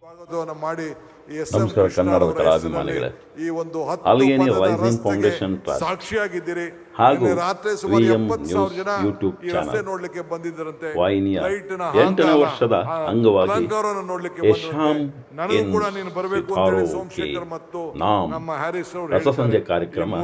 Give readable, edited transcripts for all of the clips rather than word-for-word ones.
ಸ್ವಾಗತವನ್ನು ಮಾಡಿ ನಮಸ್ಕಾರ ಕನ್ನಡದ ಕಲಾಭಿಮಾನಿಗಳೇ. ಅಲ್ಲಿಗೇನಿ ರೈಸಿಂಗ್ ಫೌಂಡೇಶನ್ ಟ್ರಸ್ಟ್ ಸಾಕ್ಷಿಯಾಗಿದ್ದೀರಿ. ಹಾಗೂ ರಾತ್ರಿ ಸುಮಾರು VM 70,000 ಜನ ಯೂಟ್ಯೂಬ್ ಈ ರಸ್ತೆ ಚಾನಲ್ ನೋಡ್ಲಿಕ್ಕೆ ಬಂದಿದ್ದರಂತೆ. ವಾಹಿನಿಯ 8ನೇ ವರ್ಷದ ಅಂಗವಾಗಿ ನೋಡ್ಲಿಕ್ಕೆ ಯಶಾಮ್ ನನಗೂ ಕೂಡ ನೀನು ಬರಬೇಕು ಅಂತ ಹೇಳಿ ಸಿತಾರೋ ಸೋಮಶೇಖರ್ ಕೆ ಮತ್ತು ನಾಮ್ ನಮ್ಮ ಹ್ಯಾರಿಸ್ ಅವರು ರಸಸಂಜೆ ಕಾರ್ಯಕ್ರಮ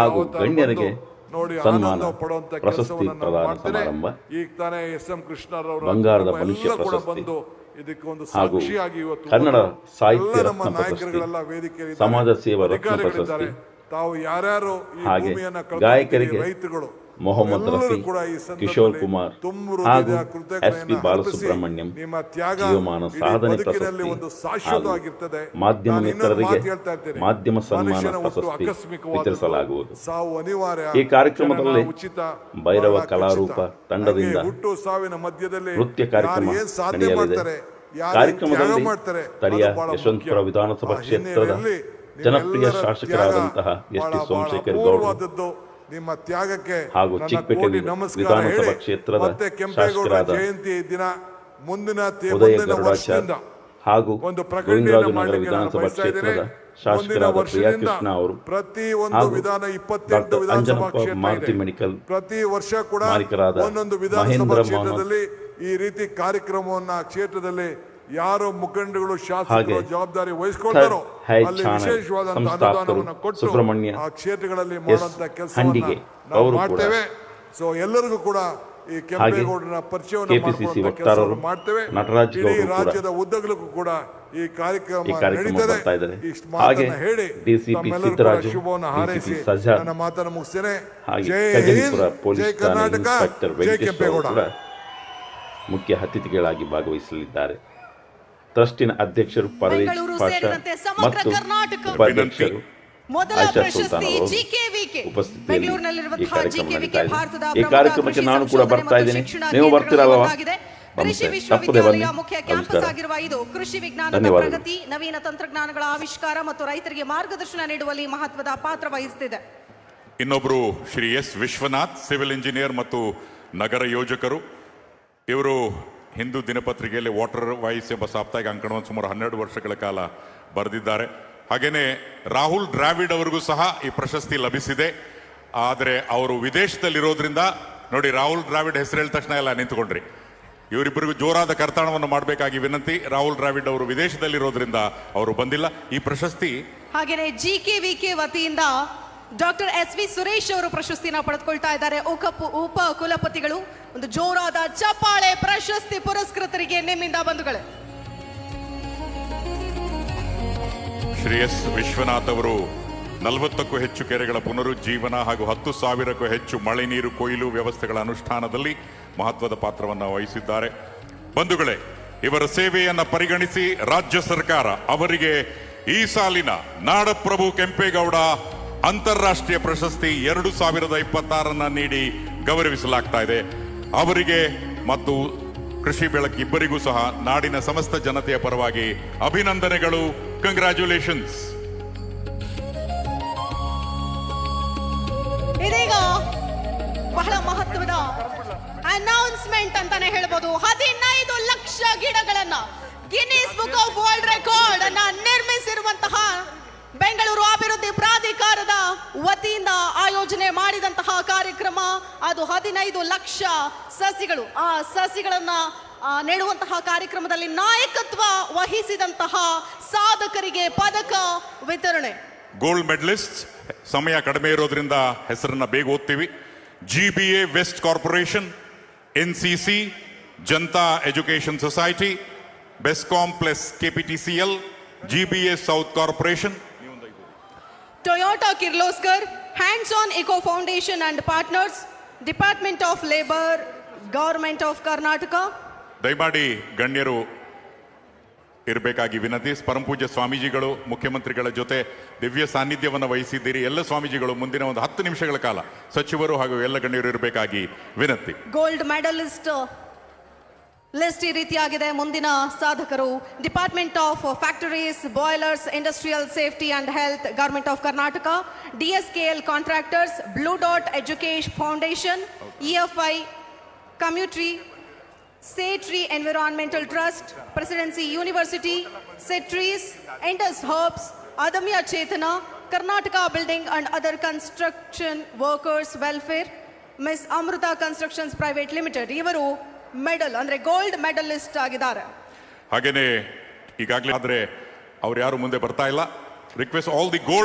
ಹಾಗೂ ಗಣ್ಯರಿಗೆ ನೋಡಿ ಸನ್ಮಾನ, ಆನಂದ ಪಡುವಂತ ಪ್ರಶಸ್ತಿ ಕೆಲಸವನ್ನು ಪ್ರದಾನ ಮಾಡ್ತೇನೆ. ಸಮಾರಂಭ, ಈಗ ತಾನೇ SM ಕೃಷ್ಣರವರು ಬಂಗಾರದ ಮನುಷ್ಯ ಕೂಡ ಪ್ರಶಸ್ತಿ ಬಂದು ಇದಕ್ಕೆ ಒಂದು ಹಾಗೂ ಸಾಕ್ಷಿಯಾಗಿ ಇವತ್ತು ಕನ್ನಡ ಸಾಹಿತ್ಯ ಎಲ್ಲ ನಮ್ಮ ರತ್ನ ಪ್ರಶಸ್ತಿ, ನಾಯಕರುಗಳೆಲ್ಲ ವೇದಿಕೆಯಲ್ಲಿ ಸಮಾಜ ಸೇವಾ ರತ್ನ ಅಧಿಕಾರಿಗಳಿದ್ದಾರೆ. ಪ್ರಶಸ್ತಿ, ತಾವು ಯಾರ್ಯಾರು ಈ ಹಾಗೆ ಭೂಮಿಯನ್ನ ಗಾಯಕರಿಗೆ ಕಳ್ಕೊಂಡಿದ್ದೀರಿ, ರೈತರುಗಳು ಮೊಹಮ್ಮದ್ ಎಲ್ಲರೂ ರಫಿ, ಕೂಡ ಈ ಸಂದರ್ಭದಲ್ಲಿ ಕಿಶೋರ್ ಕುಮಾರ್ ತುಂಬು ಹಾಗೂ ಹೃದಯದ ಕೃತಜ್ಞತೆಯನ್ನು SP ಬಾಲಸುಬ್ರಹ್ಮಣ್ಯಂ ನಿಮ್ಮ ತ್ಯಾಗ ಜೀವಮಾನ ಇಡೀ ಸಾಧನೆ ಬದುಕಿನಲ್ಲಿ ಪ್ರಶಸ್ತಿ ಒಂದು ಹಾಗೂ ಶಾಶ್ವತವಾಗಿರ್ತದೆ. ಮಾಧ್ಯಮ ನಾನು ಇನ್ನೊಂದು ಮಿತ್ರರಿಗೆ ಮಾತು ಹೇಳ್ತಾ ಇರ್ತೇನೆ. ಮಾಧ್ಯಮ ಸನ್ಮಾನ ಮನುಷ್ಯನ ಹುಟ್ಟು ಪ್ರಶಸ್ತಿ ಆಕಸ್ಮಿಕವಾದದ್ದು. ವಿತರಿಸಲಾಗುವುದು. ಸಾವು ಅನಿವಾರ್ಯ. ಈ ಕಾರ್ಯಕ್ರಮದಲ್ಲಿ ಜನನ ಉಚಿತ, ಭೈರವ ಮರಣ ಕಲಾರೂಪ ಖಚಿತ. ತಂಡದಿಂದ ಹಾಗೆ ಹುಟ್ಟು ಸಾವಿನ ಮಧ್ಯದಲ್ಲಿ ನೃತ್ಯ ಕಾರ್ಯಕ್ರಮ ಯಾರು ಏನ್ ಸಾಧನೆ ನಡೆಯಲಿದೆ. ಮಾಡ್ತಾರೆ, ಯಾರು ಏನ್ ಕಾರ್ಯಕ್ರಮದಲ್ಲಿ ತ್ಯಾಗ ಮಾಡ್ತಾರೆ, ಸ್ಥಳೀಯ ಅದು ಬಹಳ ಯಶವಂತಪುರ ಮುಖ್ಯ. ವಿಧಾನಸಭಾ ಆ ಕ್ಷೇತ್ರದ ಹಿನ್ನೆಲೆಯಲ್ಲಿ ಜನಪ್ರಿಯ ನಿಮ್ಮೆಲ್ಲರ ಶಾಸಕರಾದಂತಹ ತ್ಯಾಗ ಎಸ್ ಟಿ ಬಹಳ ಸೋಮಶೇಖರ್ ಗೌಡರು ಅಪೂರ್ವವಾದದ್ದು. ನಿಮ್ಮ ತ್ಯಾಗಕ್ಕೆ ಹಾಗೂ ನನ್ನ ಚಿಕ್ಕಪೇಟೆ ಕೋಟಿ ನಮಸ್ಕಾರ ವಿಧಾನಸಭಾ ಹೇಳಿ, ಕ್ಷೇತ್ರದ ಮತ್ತೆ ಕೆಂಪೇಗೌಡರ ಶಾಸಕರಾದ ಜಯಂತಿ ದಿನ ಮುಂದಿನ ಉದಯ ಮುಂದಿನ ವರ್ಷದಿಂದ ಗರುಡಾಚಾರ್ ಹಾಗೂ ಒಂದು ಪ್ರಕಟಣೆಯನ್ನು ಗೋವಿಂದರಾಜನಗರ ಮಾಡಲಿಕ್ಕೆ ನಾನು ವಿಧಾನಸಭಾ ಬಯಸ್ತಾ ಇದ್ದೇನೆ. ಕ್ಷೇತ್ರದ ಮುಂದಿನ ಶಾಸಕರಾದ ವರ್ಷದಿಂದ ಪ್ರಿಯಾ ಕೃಷ್ಣ ಅವರು ಪ್ರತಿ ಒಂದು ಹಾಗೂ ವಿಧಾನ 28 ಡಾಕ್ಟರ್ ವಿಧಾನಸಭಾ ಅಂಜನಪ್ಪ ಕ್ಷೇತ್ರ ಮಾರುತಿ ಇದೆ. ಮೆಡಿಕಲ್ ಪ್ರತಿ ವರ್ಷ ಕೂಡ ಮಾಲೀಕರಾದ ಒಂದೊಂದು ವಿಧಾನಸಭಾ ಮಹೇಂದ್ರ ಕ್ಷೇತ್ರದಲ್ಲಿ ಈ ರೀತಿ ಕಾರ್ಯಕ್ರಮವನ್ನ ಕ್ಷೇತ್ರದಲ್ಲಿ ಯಾರು ಮುಖಂಡಗಳು ಶಾಸಕರು ಹಾಗೆ ಜವಾಬ್ದಾರಿ ವಹಿಸಿಕೊಳ್ತಾರೋ ಹೈ ಅಲ್ಲಿ ಚಾನಲ್ ವಿಶೇಷವಾದಂತಹ ಸಂಸ್ಥಾಪಕರು ಅನುದಾನವನ್ನು ಕೊಟ್ಟು ಸುಬ್ರಹ್ಮಣ್ಯ ಆ ಕ್ಷೇತ್ರಗಳಲ್ಲಿ ಎಸ್ ಮಾಡುವಂತ ಕೆಲಸವನ್ನ ಹಂಡಿಗೆ ನಾವು ಅವರು ಕೂಡ ಮಾಡ್ತೇವೆ. ಸೊ ಎಲ್ಲರಿಗೂ ಕೂಡ ಈ ಕೆಂಪೇಗೌಡರ ಪರಿಚಯವನ್ನು KPCC ಮಾಡುವಂತ ವಕ್ತಾರರು ಕೆಲಸವನ್ನು ಮಾಡ್ತೇವೆ. ನಟರಾಜ್ ಇಡೀ ಗೌಡರು ಕೂಡ ರಾಜ್ಯದ ಉದ್ದಗಲಕ್ಕೂ ಕೂಡ ಈ ಕಾರ್ಯಕ್ರಮ ನಡೀತದೆ. ಬರ್ತಾ ಇದ್ದಾರೆ. ಇಷ್ಟು ಹಾಗೆ ಮಾತನ್ನ ಹೇಳಿ DCP ತಮ್ಮೆಲ್ಲರಿಗೂ ಸಿದ್ದರಾಜು, ಶುಭವನ್ನು ಹಾರೈಸಿ DCP ಸಜ್ಜಾ, ನನ್ನ ಮಾತನ್ನು ಮುಗಿಸ್ತೇನೆ. ಹಾಗೆ ಜೈ ಕಜಲಿಪುರ ಹಿಂದ್, ಪೊಲೀಸ್ ಜೈ ಠಾಣೆ ಕರ್ನಾಟಕ, ಇನ್ಸ್ಪೆಕ್ಟರ್ ಜೈ ವೆಂಕಟೇಶ್ ಕೆಂಪೇಗೌಡ. ಅವರು ಕೂಡ ಮುಖ್ಯ ಅತಿಥಿಗಳಾಗಿ ಭಾಗವಹಿಸಲಿದ್ದಾರೆ. ಟ್ರಸ್ಟಿನ ಅಧ್ಯಕ್ಷರು ಪರ್ವೇಜ್ ಬೆಂಗಳೂರು ಪಾಷಾ ಸೇರಿದಂತೆ ಸಮಗ್ರ ಮತ್ತು ಕರ್ನಾಟಕ ಉಪಾಧ್ಯಕ್ಷರು ಮೊದಲ ಆಯಿಷಾ ಪ್ರಶಸ್ತಿ ಸುಲ್ತಾನ್ ಅವರು ಜಿಕೆವಿಕೆ ಉಪಸ್ಥಿತಿಯಲ್ಲಿ ಈ ಬೆಂಗಳೂರಿನಲ್ಲಿರುವಂತಹ ಕಾರ್ಯಕ್ರಮ ಜಿಕೆವಿಕೆ ನಡೀತಾ ಇದೆ. ಭಾರತದ ಈ ಕಾರ್ಯಕ್ರಮಕ್ಕೆ ನಾನು ಕೂಡ ಬರ್ತಾ ಇದ್ದೀನಿ. ನೀವು ಬರ್ತೀರಲ್ವಾ? ಕೃಷಿ ತಪ್ಪದೆ ವಿಶ್ವವಿದ್ಯಾಲಯ ಬನ್ನಿ. ಮುಖ್ಯ ಕ್ಯಾಂಪಸ್ ನಮಸ್ಕಾರ. ಆಗಿರುವ ಇದು ಕೃಷಿ ವಿಜ್ಞಾನದ ಧನ್ಯವಾದಗಳು. ಪ್ರಗತಿ, ನವೀನ ತಂತ್ರಜ್ಞಾನಗಳ ಆವಿಷ್ಕಾರ ಮತ್ತು ರೈತರಿಗೆ ಮಾರ್ಗದರ್ಶನ ನೀಡುವಲ್ಲಿ ಮಹತ್ವದ ಪಾತ್ರ ವಹಿಸುತ್ತಿದೆ. ಇನ್ನೊಬ್ಬರು Shri S Vishwanath, civil engineer ಮತ್ತು ನಗರ ಯೋಜಕರು. ಇವರು ಹಿಂದೂ ದಿನಪತ್ರಿಕೆಯಲ್ಲಿ ವಾಟರ್ ವಾಯ್ಸ್ ಎಂಬ ಸಾಪ್ತಾಹಿಕ ಅಂಕಣವನ್ನು ಸುಮಾರು 12 ವರ್ಷಗಳ ಕಾಲ ಬರೆದಿದ್ದಾರೆ. ಹಾಗೆಯೇ ರಾಹುಲ್ ದ್ರಾವಿಡ್ ಅವರಿಗೂ ಸಹ ಈ ಪ್ರಶಸ್ತಿ ಲಭಿಸಿದೆ. ಆದರೆ ಅವರು ವಿದೇಶದಲ್ಲಿರೋದ್ರಿಂದ ನೋಡಿ, ರಾಹುಲ್ ದ್ರಾವಿಡ್ ಹೆಸರು ಹೇಳಿದ ತಕ್ಷಣ ಎಲ್ಲ ನಿಂತುಕೊಂಡ್ರಿ. ಇವರಿಬ್ಬರಿಗೂ ಜೋರಾದ ಕರ್ತಾಣವನ್ನು ಮಾಡಬೇಕಾಗಿ ವಿನಂತಿ. ರಾಹುಲ್ ದ್ರಾವಿಡ್ ಅವರು ವಿದೇಶದಲ್ಲಿರೋದ್ರಿಂದ ಅವರು ಬಂದಿಲ್ಲ. ಈ ಪ್ರಶಸ್ತಿ ಹಾಗೆಯೇ ಜಿಕೆವಿಕೆ ವತಿಯಿಂದ ಡಾಕ್ಟರ್ SV ಸುರೇಶ್ ಅವರು ಪ್ರಶಸ್ತಿನ ಪಡೆದುಕೊಳ್ತಾ ಇದ್ದಾರೆ. ಉಪ ಕುಲಪತಿಗಳು ಒಂದು ಜೋರಾದ ಚಪ್ಪಾಳೆ ಪ್ರಶಸ್ತಿ ಪುರಸ್ಕೃತರಿಗೆ ನಿಮ್ಮಿಂದ ಬಂಧುಗಳೇ. ಶ್ರೀ ಎಸ್ ವಿಶ್ವನಾಥ್ ಅವರು 40ಕ್ಕೂ ಹೆಚ್ಚು ಕೆರೆಗಳ ಪುನರುಜ್ಜೀವನ ಹಾಗೂ 10,000ಕ್ಕೂ ಹೆಚ್ಚು ಮಳೆ ನೀರು ಕೊಯ್ಲು ವ್ಯವಸ್ಥೆಗಳ ಅನುಷ್ಠಾನದಲ್ಲಿ ಮಹತ್ವದ ಪಾತ್ರವನ್ನು ವಹಿಸಿದ್ದಾರೆ. ಬಂಧುಗಳೇ, ಇವರ ಸೇವೆಯನ್ನು ಪರಿಗಣಿಸಿ ರಾಜ್ಯ ಸರ್ಕಾರ ಅವರಿಗೆ ಈ ಸಾಲಿನ ನಾಡಪ್ರಭು ಕೆಂಪೇಗೌಡ ಅಂತಾರಾಷ್ಟ್ರೀಯ ಪ್ರಶಸ್ತಿ 2026 ನೀಡಿ ಗೌರವಿಸಲಾಗ್ತಾ ಇದೆ. ಅವರಿಗೆ ಮತ್ತು ಕೃಷಿ ಬೆಳಕು ಇಬ್ಬರಿಗೂ ಸಹ ನಾಡಿನ ಸಮಸ್ತ ಜನತೆಯ ಪರವಾಗಿ ಅಭಿನಂದನೆಗಳು. ಕಂಗ್ರ್ಯಾಚುಲೇಷನ್ಸ್. ಇದೀಗ ಬಹಳ ಮಹತ್ವದ ಅನೌನ್ಸ್ಮೆಂಟ್ ಅಂತಾನೆ ಹೇಳ್ಬೋದು. 15 ಲಕ್ಷ ಗಿಡಗಳನ್ನ Guinness book of world record ಅನ್ನ ನಿರ್ಮಿಸಿರುವಂತಹ ಬೆಂಗಳೂರು ಅಭಿವೃದ್ಧಿ ಪ್ರಾಧಿಕಾರದ ವತಿಯಿಂದ ಆಯೋಜನೆ ಮಾಡಿದಂತಹ ಕಾರ್ಯಕ್ರಮ. ಅದು 15 ಲಕ್ಷ ಸಸಿಗಳು. ಆ ಸಸಿಗಳನ್ನ ನೆಡುವಂತಹ ಕಾರ್ಯಕ್ರಮದಲ್ಲಿ ನಾಯಕತ್ವ ವಹಿಸಿದಂತಹ ಸಾಧಕರಿಗೆ ಪದಕ ವಿತರಣೆ. Gold medalist. ಸಮಯ ಕಡಿಮೆ ಇರೋದ್ರಿಂದ ಹೆಸರನ್ನ ಬೇಗ ಓದ್ತೀವಿ. GBA west corporation, NCC, Janata education society, BESCOM plus KPTCL, GBA south corporation, Toyota Kirloskar, Hands On Eco Foundation and Partners, Department of Labor, Government of Karnataka. ದಯಮಾಡಿ ಗಣ್ಯರು ಇರಬೇಕಾಗಿ ವಿನಂತಿ. ಪರಮಪೂಜ್ಯ ಸ್ವಾಮೀಜಿಗಳು ಮುಖ್ಯಮಂತ್ರಿಗಳ ಜೊತೆ ದಿವ್ಯ ಸಾನ್ನಿಧ್ಯವನ್ನು ವಹಿಸಿದ್ದೀರಿ. ಎಲ್ಲ ಸ್ವಾಮೀಜಿಗಳು ಮುಂದಿನ ಒಂದು 10 ನಿಮಿಷಗಳ ಕಾಲ ಸಚಿವರು ಹಾಗೂ ಎಲ್ಲ ಗಣ್ಯರು ಇರಬೇಕಾಗಿ ವಿನಂತಿ. ಗೋಲ್ಡ್ ಮೆಡಲಿಸ್ಟ್ ಲಿಸ್ಟ್ ಈ ರೀತಿಯಾಗಿದೆ. ಮುಂದಿನ ಸಾಧಕರು department of factories, boilers, industrial safety and health, government of Karnataka, DSKL contractors, blue dot education foundation, EFI ಕಮ್ಯುಟ್ರಿ, Tree Environmental Trust, Presidency University, Trees, Indus Herbs, Adamya Chetana, Karnataka Building and Other Construction Workers Welfare, Miss Amruta Constructions Private Limited. ಇವರು medal ಅಂದ್ರೆ gold medalist ಆಗಿದ್ದಾರೆ. ಹಾಗೇನೆ ಈಗಾಗಲೇ ಆದ್ರೆ ಅವ್ರು ಯಾರು ಮುಂದೆ ಬರ್ತಾ ಇಲ್ಲ. Request all the gold